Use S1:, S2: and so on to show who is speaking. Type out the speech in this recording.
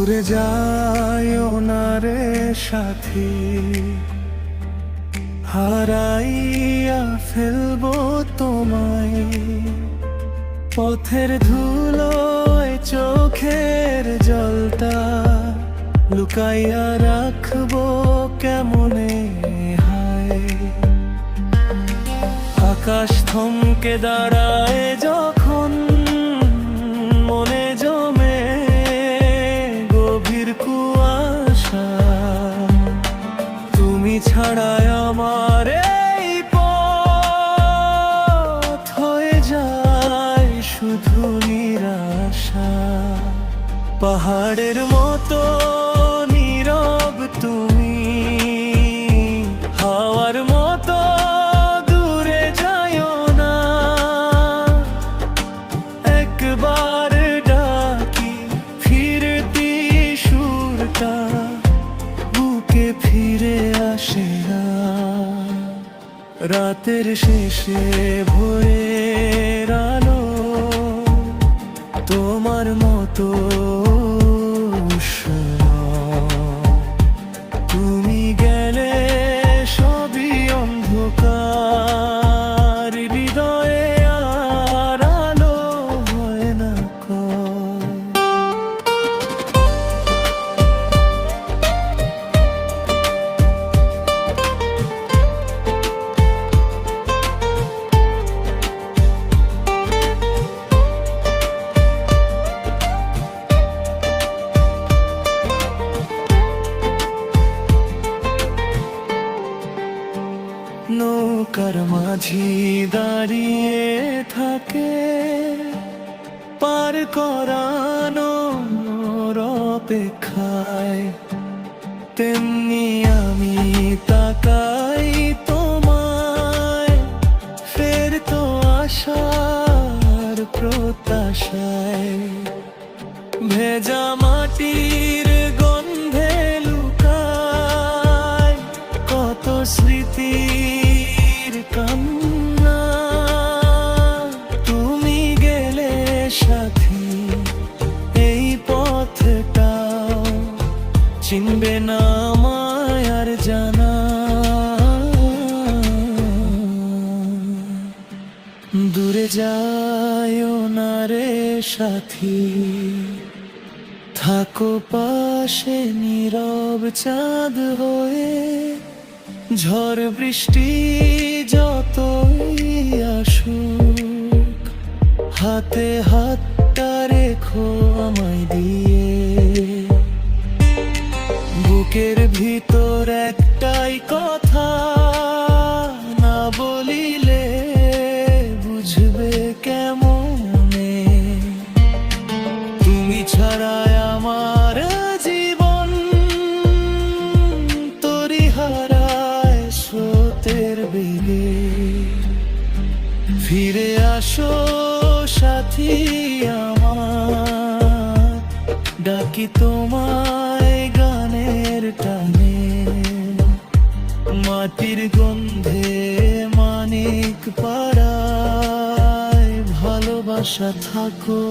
S1: দূরে যাইও না রে সাথী, হারাইয়া ফেলবো তোমায়। পথের ধুলোয় চোখের জলটা লুকাইয়া রাখবো কেমনে হায়। আকাশ থমকে দাঁড়ায় যখন, মনে জমে গভীর কুয়াশা। তুমি ছাড়ায় আমার এই পথ হয়ে যায় শুধু নিরাশা। পাহাড়ের মতো নীরব তুমি, হাওয়ার মতো দূরে যাইও না। একবার ডাকি ফিরতি সুরটা বুকে ফিরে আসে না। রাতের শেষে ভোরের আলো তোমার মতো উষ্ণ। তুমি গেলে সবই অন্ধকার, হৃদয়ে আর আলো হয় না কর। নৌকার মাঝি দাঁড়িয়ে থাকে পার করানোর অপেক্ষায়, তেমনি আমি তাকাই তোমায় ফেরতো আশার প্রত্যাশায়। ভেজা মাটির গন্ধে লুকায় কত স্মৃতির কান্না। তুমি গেলে সাথী এই পথটাও চিনবে না আমায় আর জানা। দূরে যাইও না রে সাথী, থাকো পাশে নীরব চাঁদ হয়ে। ঝড় বৃষ্টি যতই আসুক, হাতে হাতটা রেখো আমায় দিয়ে। বুকের ভিতর একটাই কথা, না বলিলে বুঝবে কেমনে। তুমি ছাড়া আমার জীবন তোরি হারায় স্রোতের বেগে। ফিরে আসো সাথী আমার, ডাকি তোমায় গানের টানে। মাটির গন্ধে মানিক পাড়ায় ভালোবাসা থাকো।